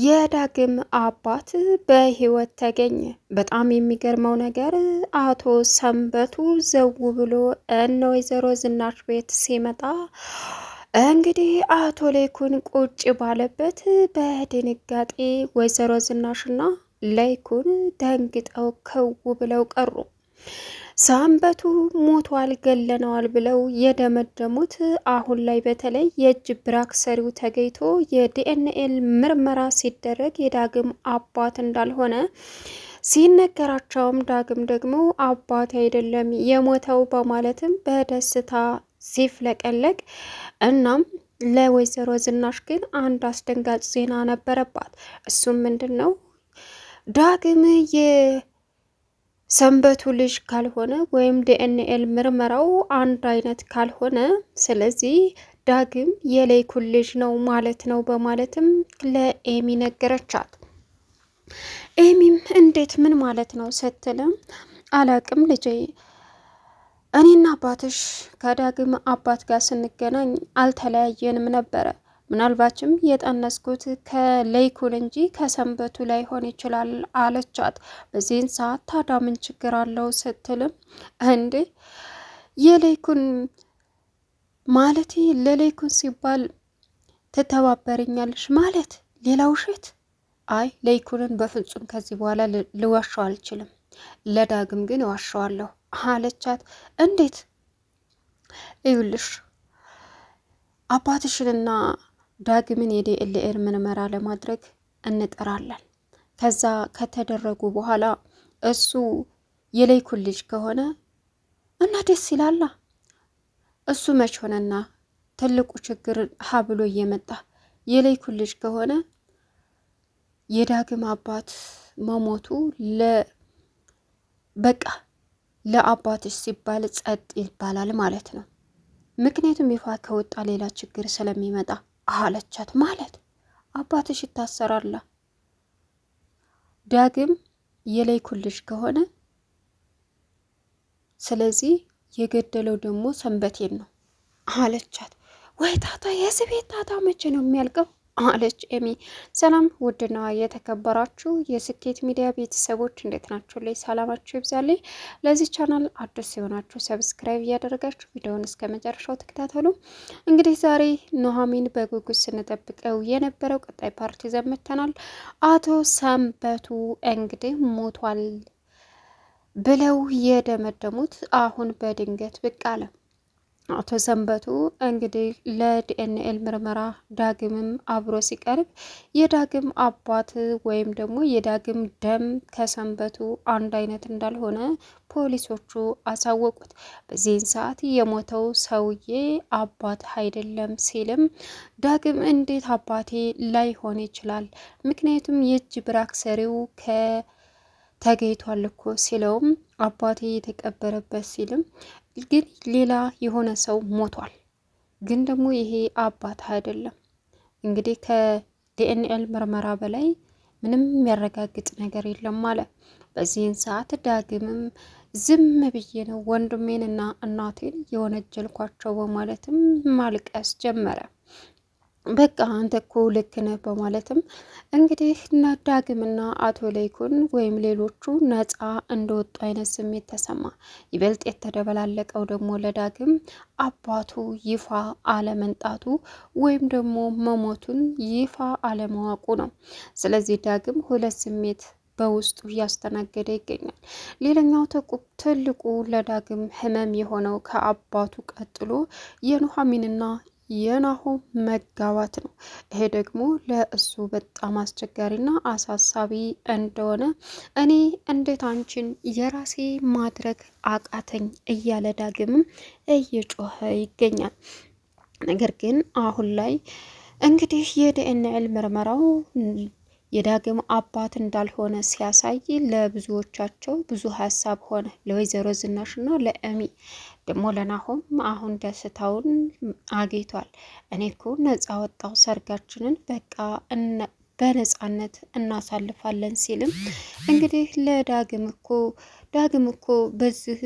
የዳግም አባት በህይወት ተገኘ። በጣም የሚገርመው ነገር አቶ ሰንበቱ ዘው ብሎ እነ ወይዘሮ ዝናሽ ቤት ሲመጣ እንግዲህ አቶ ሌኩን ቁጭ ባለበት በድንጋጤ ወይዘሮ ዝናሽና ሌኩን ደንግጠው ከው ብለው ቀሩ። ሰንበቱ ሞቷል ገለነዋል ብለው የደመደሙት አሁን ላይ በተለይ የእጅ ብራክ ሰሪው ተገኝቶ የዲኤንኤል ምርመራ ሲደረግ የዳግም አባት እንዳልሆነ ሲነገራቸውም ዳግም ደግሞ አባት አይደለም የሞተው በማለትም በደስታ ሲፍለቀለቅ እናም ለወይዘሮ ዝናሽ ግን አንድ አስደንጋጭ ዜና ነበረባት። እሱም ምንድን ነው? ዳግም ሰንበቱ ልጅ ካልሆነ ወይም ዲኤንኤል ምርመራው አንድ አይነት ካልሆነ ስለዚህ ዳግም የሌኩን ልጅ ነው ማለት ነው በማለትም ለኤሚ ነገረቻት። ኤሚም እንዴት ምን ማለት ነው ስትልም አላቅም ልጄ፣ እኔና አባትሽ ከዳግም አባት ጋር ስንገናኝ አልተለያየንም ነበረ። ምናልባችም የጠነስኩት ከሌኩን እንጂ ከሰንበቱ ላይሆን ይችላል አለቻት። በዚህን ሰዓት ታዲያ ምን ችግር አለው ስትልም እንዴ የሌኩን ማለቴ ለሌኩን ሲባል ትተባበርኛለሽ ማለት ሌላ ውሸት? አይ ሌኩንን በፍጹም ከዚህ በኋላ ልዋሸው አልችልም፣ ለዳግም ግን እዋሸዋለሁ አለቻት። እንዴት? ይኸውልሽ አባትሽንና ዳግምን የዲኤንኤ ምርመራ ለማድረግ እንጠራለን። ከዛ ከተደረጉ በኋላ እሱ የሌኩን ልጅ ከሆነ እና ደስ ይላላ። እሱ መች ሆነና ትልቁ ችግር ሀብሎ እየመጣ የሌኩን ልጅ ከሆነ የዳግም አባት መሞቱ በቃ ለአባትሽ ሲባል ጸጥ ይባላል ማለት ነው። ምክንያቱም ይፋ ከወጣ ሌላ ችግር ስለሚመጣ አለቻት። ማለት አባትሽ ይታሰራላ። ዳግም የሌኩን ልጅ ከሆነ ስለዚህ የገደለው ደግሞ ሰንበቴን ነው አለቻት። ወይ ታታ የዚህ ቤት ታታ መቼ ነው የሚያልቀው? አለች ኤሚ። ሰላም ውድና የተከበራችሁ የስኬት ሚዲያ ቤተሰቦች እንዴት ናችሁ? ላይ ሰላማችሁ ይብዛልኝ። ለዚህ ቻናል አዲስ የሆናችሁ ሰብስክራይብ እያደረጋችሁ ቪዲዮውን እስከ መጨረሻው ተከታተሉ። እንግዲህ ዛሬ ኑሐሚን በጉጉት ስንጠብቀው የነበረው ቀጣይ ፓርቲ ዘመተናል። አቶ ሰንበቱ እንግዲህ ሞቷል ብለው የደመደሙት አሁን በድንገት ብቅ አለ። አቶ ሰንበቱ እንግዲህ ለዲኤንኤል ምርመራ ዳግምም አብሮ ሲቀርብ የዳግም አባት ወይም ደግሞ የዳግም ደም ከሰንበቱ አንድ አይነት እንዳልሆነ ፖሊሶቹ አሳወቁት። በዚህን ሰዓት የሞተው ሰውዬ አባት አይደለም ሲልም ዳግም እንዴት አባቴ ላይሆን ይችላል? ምክንያቱም የእጅ ብራክ ሰሪው ተገኝቷል እኮ ሲለውም አባቴ የተቀበረበት ሲልም ግን ሌላ የሆነ ሰው ሞቷል፣ ግን ደግሞ ይሄ አባት አይደለም። እንግዲህ ከዲኤንኤል ምርመራ በላይ ምንም የሚያረጋግጥ ነገር የለም ማለት። በዚህን ሰዓት ዳግምም ዝም ብዬ ነው ወንድሜንና እናቴን የወነጀልኳቸው በማለትም ማልቀስ ጀመረ። በቃ አንተ እኮ ልክ ነህ በማለትም እንግዲህ ዳግምና አቶ ሌኩን ወይም ሌሎቹ ነፃ እንደወጡ አይነት ስሜት ተሰማ። ይበልጥ የተደበላለቀው ደግሞ ለዳግም አባቱ ይፋ አለመንጣቱ ወይም ደግሞ መሞቱን ይፋ አለማወቁ ነው። ስለዚህ ዳግም ሁለት ስሜት በውስጡ እያስተናገደ ይገኛል። ሌላኛው ትልቁ ለዳግም ህመም የሆነው ከአባቱ ቀጥሎ የኑሐሚንና የናሆም መጋባት ነው። ይሄ ደግሞ ለእሱ በጣም አስቸጋሪና አሳሳቢ እንደሆነ እኔ እንዴት አንቺን የራሴ ማድረግ አቃተኝ እያለ ዳግምም እየጮኸ ይገኛል። ነገር ግን አሁን ላይ እንግዲህ የዲኤንኤል ምርመራው የዳግም አባት እንዳልሆነ ሲያሳይ ለብዙዎቻቸው ብዙ ሀሳብ ሆነ። ለወይዘሮ ዝናሽና ለኤሚ ደግሞ ለናሆም አሁን ደስታውን አግኝቷል። እኔ እኮ ነፃ ወጣው፣ ሰርጋችንን በቃ በነፃነት እናሳልፋለን ሲልም እንግዲህ ለዳግም እኮ በዚህ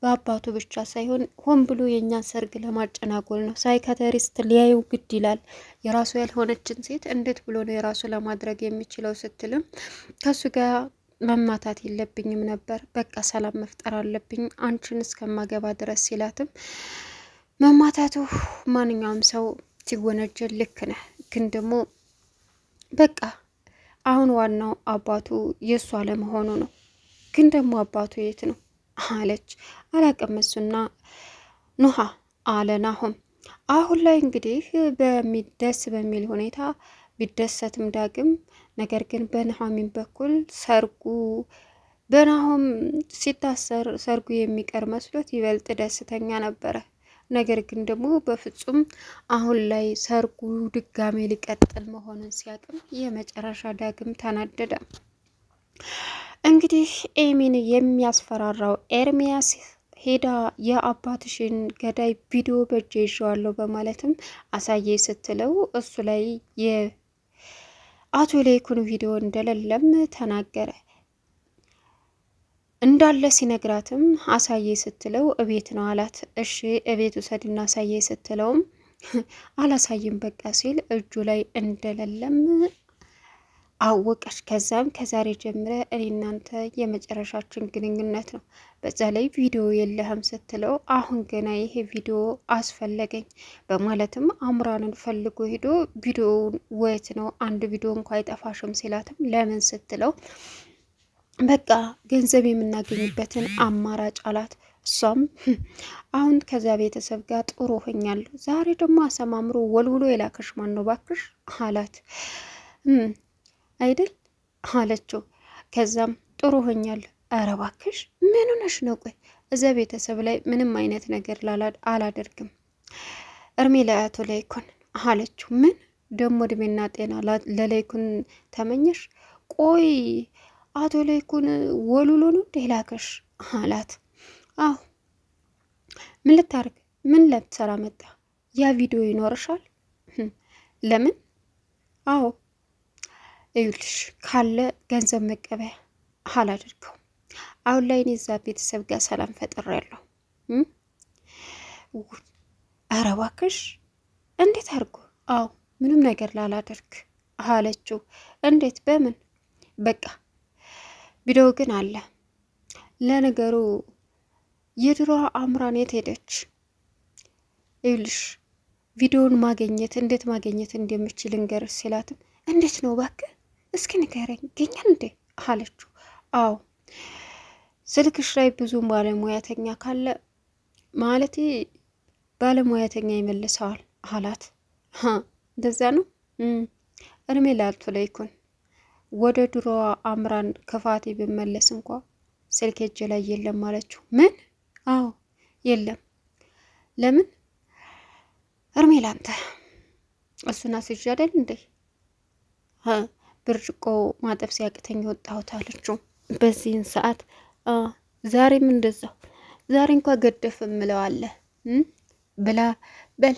በአባቱ ብቻ ሳይሆን ሆን ብሎ የእኛን ሰርግ ለማጨናጎል ነው። ሳይካተሪስት ሊያየው ግድ ይላል። የራሱ ያልሆነችን ሴት እንዴት ብሎ ነው የራሱ ለማድረግ የሚችለው ስትልም ከሱ ጋር መማታት የለብኝም ነበር፣ በቃ ሰላም መፍጠር አለብኝ አንቺን እስከማገባ ድረስ ሲላትም መማታቱ ማንኛውም ሰው ሲወነጀል ልክ ነህ፣ ግን ደግሞ በቃ አሁን ዋናው አባቱ የእሱ አለመሆኑ ነው። ግን ደግሞ አባቱ የት ነው አለች። አላቅም እሱና ኑሃ አለ ናሆም። አሁን ላይ እንግዲህ ደስ በሚል ሁኔታ ቢደሰትም ዳግም ነገር ግን በኑሃሚን በኩል በናሆም ሲታሰር ሰርጉ የሚቀር መስሎት ይበልጥ ደስተኛ ነበረ። ነገር ግን ደግሞ በፍጹም አሁን ላይ ሰርጉ ድጋሜ ሊቀጥል መሆኑን ሲያቅም የመጨረሻ ዳግም ተናደደ። እንግዲህ ኤሚን የሚያስፈራራው ኤርሚያስ ሄዳ የአባትሽን ገዳይ ቪዲዮ በእጄ ይዤዋለሁ በማለትም አሳየ ስትለው እሱ ላይ የአቶ ሌይኩን ቪዲዮ እንደሌለም ተናገረ። እንዳለ ሲነግራትም አሳየ ስትለው እቤት ነው አላት። እሺ እቤት ውሰድና አሳየ ስትለውም አላሳይም በቃ ሲል እጁ ላይ እንደሌለም አወቀች። ከዛም ከዛሬ ጀምረ እኔ እናንተ የመጨረሻችን ግንኙነት ነው፣ በዛ ላይ ቪዲዮ የለህም ስትለው አሁን ገና ይሄ ቪዲዮ አስፈለገኝ በማለትም አምራንን ፈልጎ ሄዶ ቪዲዮውን ወየት ነው አንድ ቪዲዮ እንኳ አይጠፋሽም ሲላትም ለምን ስትለው በቃ ገንዘብ የምናገኝበትን አማራጭ አላት። እሷም አሁን ከዛ ቤተሰብ ጋር ጥሩ ሆኛለሁ፣ ዛሬ ደግሞ አሰማምሮ ወልውሎ የላከሽ ማን ነው ባክሽ አላት። አይደል አለችው። ከዛም ጥሩ ሆኛለሁ፣ ኧረ ባክሽ ምን ሆነሽ ነው? ቆይ እዛ ቤተሰብ ላይ ምንም አይነት ነገር አላደርግም፣ እርሜ ለአቶ ላይኩን አለችው። ምን ደግሞ እድሜና ጤና ለላይኩን ተመኘሽ? ቆይ አቶ ላይኩን ወሉሎ ነው ላከሽ አላት። አዎ ምን ልታርግ? ምን ልትሰራ መጣ? ያ ቪዲዮ ይኖርሻል? ለምን? አዎ ይኸውልሽ ካለ ገንዘብ መቀበያ አላደርገው። አሁን ላይ እኔ እዛ ቤተሰብ ጋር ሰላም ፈጥሬያለሁ። ኧረ እባክሽ እንዴት አድርጎ? አዎ ምንም ነገር ላላደርግ አለችው። እንዴት? በምን? በቃ ቪዲዮ ግን አለ። ለነገሩ የድሮዋ አምራን የት ሄደች? ይኸውልሽ ቪዲዮውን እንዴት ማግኘት እንደምችል እንገርሽ ሲላትም እንዴት ነው እባክህ እስኪ ንገረኝ ይገኛል እንዴ አለችው። አዎ ስልክሽ ላይ ብዙ ባለሙያተኛ ካለ ማለቴ ባለሙያተኛ ይመልሰዋል አላት። እንደዛ ነው። እድሜ ላልቶ ላይኩን ወደ ድሮዋ አምራን ክፋቴ ብመለስ እንኳ ስልክ እጄ ላይ የለም አለችው። ምን? አዎ የለም። ለምን? እርሜ ላንተ እሱን አስይዤ አይደል እንዴ ብርጭቆ ማጠብ ሲያቅተኝ ወጣሁት አለችው። በዚህን ሰዓት ዛሬም እንደዛው ዛሬ እንኳ ገደፍ እምለዋለ ብላ በል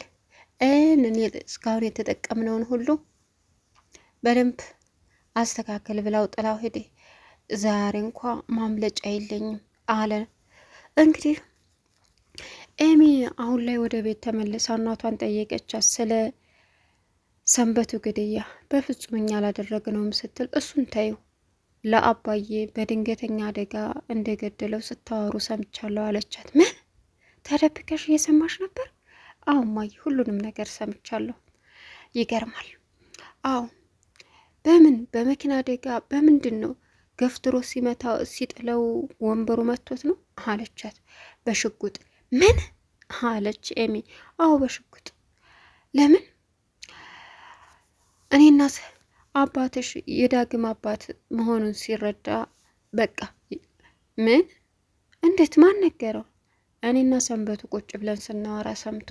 እኔ እስካሁን የተጠቀምነውን ሁሉ በደንብ አስተካከል ብላው ጥላው ሄደ። ዛሬ እንኳ ማምለጫ የለኝም አለ። እንግዲህ ኤሚ አሁን ላይ ወደ ቤት ተመልሳ እናቷን ጠየቀቻት ስለ ሰንበቱ ግድያ። በፍጹም እኛ አላደረግነውም ስትል እሱን ታዩ ለአባዬ በድንገተኛ አደጋ እንደገደለው ስታወሩ ሰምቻለሁ አለቻት። ምን? ተደብቀሽ እየሰማሽ ነበር? አዎ እማዬ ሁሉንም ነገር ሰምቻለሁ። ይገርማል። አዎ በምን? በመኪና አደጋ በምንድን ነው? ገፍትሮ ሲጥለው ወንበሩ መቶት ነው አለቻት። በሽጉጥ። ምን አለች ኤሚ? አዎ በሽጉጥ። ለምን? እኔና አባትሽ የዳግም አባት መሆኑን ሲረዳ በቃ። ምን? እንዴት? ማን ነገረው? እኔና ሰንበቱ ቁጭ ብለን ስናወራ ሰምቶ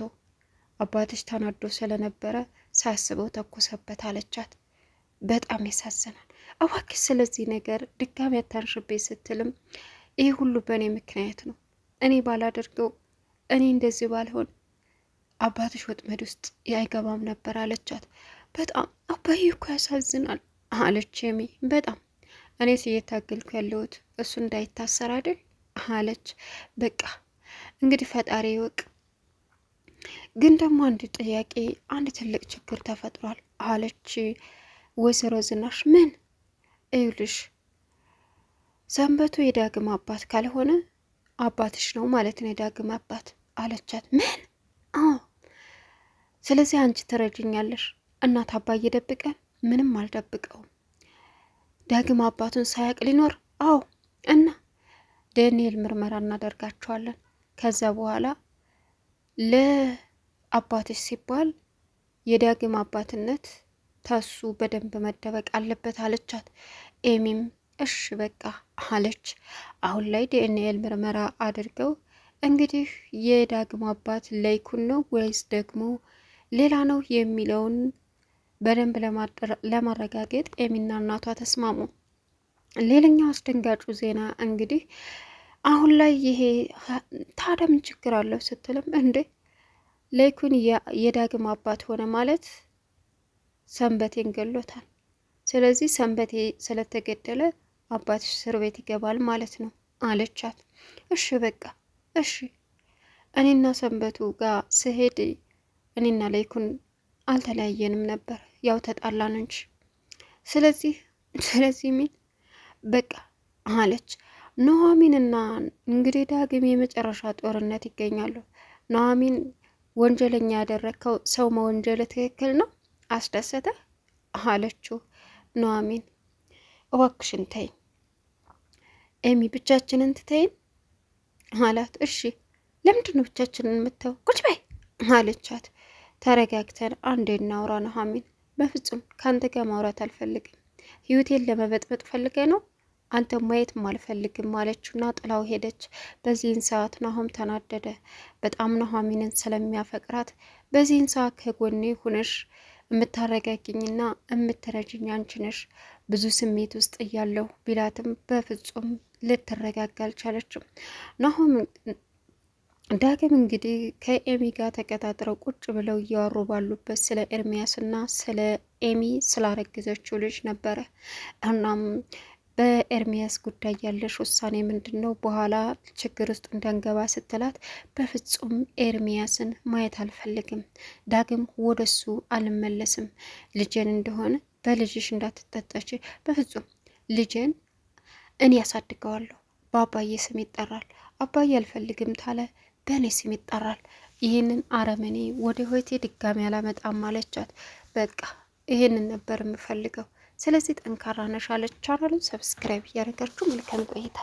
አባትሽ ተናዶ ስለነበረ ሳያስበው ተኮሰበት አለቻት። በጣም ያሳዝናል። እባክሽ ስለዚህ ነገር ድጋሚ አታንሽቤ ስትልም ይህ ሁሉ በእኔ ምክንያት ነው፣ እኔ ባላደርገው፣ እኔ እንደዚህ ባልሆን አባትሽ ወጥመድ ውስጥ አይገባም ነበር አለቻት። በጣም አባዬ እኮ ያሳዝናል አለች የሚ። በጣም እኔስ እየታገልኩ ያለሁት እሱ እንዳይታሰር አይደል አለች። በቃ እንግዲህ ፈጣሪ ይወቅ። ግን ደግሞ አንድ ጥያቄ፣ አንድ ትልቅ ችግር ተፈጥሯል አለች ወይዘሮ ዝናሽ። ምን? እዩልሽ ሰንበቱ የዳግም አባት ካልሆነ አባትሽ ነው ማለት ነው የዳግም አባት አለቻት። ምን? አዎ። ስለዚህ አንቺ ትረጅኛለሽ። እናት አባዬ ደብቀን? ምንም አልደብቀውም። ዳግም አባቱን ሳያቅ ሊኖር? አዎ። እና ዳንኤል ምርመራ እናደርጋቸዋለን። ከዛ በኋላ ለአባትሽ ሲባል የዳግም አባትነት ተሱ በደንብ መደበቅ አለበት አለቻት። ኤሚም እሽ በቃ አለች። አሁን ላይ ዲኤንኤል ምርመራ አድርገው እንግዲህ የዳግም አባት ላይኩን ነው ወይስ ደግሞ ሌላ ነው የሚለውን በደንብ ለማረጋገጥ ኤሚና እናቷ ተስማሙ። ሌላኛው አስደንጋጩ ዜና እንግዲህ አሁን ላይ ይሄ ታዲያ ምን ችግር አለው ስትልም፣ እንዴ ላይኩን የዳግም አባት ሆነ ማለት ሰንበቴን ገሎታል። ስለዚህ ሰንበቴ ስለተገደለ አባትሽ እስር ቤት ይገባል ማለት ነው አለቻት። እሺ በቃ እሺ፣ እኔና ሰንበቱ ጋር ስሄድ እኔና ላይኩን አልተለያየንም ነበር፣ ያው ተጣላን እንጂ። ስለዚህ ምን በቃ አለች። ኑሐሚንና እንግዲህ ዳግም የመጨረሻ ጦርነት ይገኛሉ። ኑሐሚን ወንጀለኛ ያደረግከው ሰው መወንጀል ትክክል ነው? አስደሰተ አለችው። ኑሐሚን እባክሽን ተይኝ ኤሚ፣ ብቻችንን ትተይን አላት። እሺ ለምንድን ነው ብቻችንን የምተው? ቁጭ በይ አለቻት። ተረጋግተን አንዴ እናውራ ኑሐሚን። በፍጹም ከአንተ ጋር ማውራት አልፈልግም። ህይወቴን ለመበጥበጥ ፈልገ ነው? አንተ ማየትም አልፈልግም አለችውና ጥላው ሄደች። በዚህን ሰዓት ናሆም ተናደደ። በጣም ኑሐሚንን ስለሚያፈቅራት በዚህን ሰዓት ከጎኔ ሁነሽ የምታረጋግኝና የምትረጅኝ አንቺ ነሽ፣ ብዙ ስሜት ውስጥ እያለሁ ቢላትም በፍጹም ልትረጋጋ አልቻለችም። ናሆም ዳግም እንግዲህ ከኤሚ ጋር ተቀጣጥረው ቁጭ ብለው እያወሩ ባሉበት ስለ ኤርሚያስና ስለ ኤሚ ስላረገዘችው ልጅ ነበረ። እናም በኤርሚያስ ጉዳይ ያለሽ ውሳኔ ምንድን ነው? በኋላ ችግር ውስጥ እንዳንገባ ስትላት፣ በፍጹም ኤርሚያስን ማየት አልፈልግም፣ ዳግም ወደሱ አልመለስም፣ ልጄን እንደሆነ በልጅሽ እንዳትጠጠች፣ በፍጹም ልጄን እኔ ያሳድገዋለሁ፣ በአባዬ ስም ይጠራል፣ አባዬ አልፈልግም ታለ በእኔ ስም ይጠራል፣ ይህንን አረመኔ ወደ ህይወቴ ድጋሚ አላመጣም አለቻት። በቃ ይህንን ነበር የምፈልገው፣ ስለዚህ ጠንካራ ነሽ አለች። ቻናሉን ሰብስክራይብ እያደረጋችሁ መልካም ቆይታ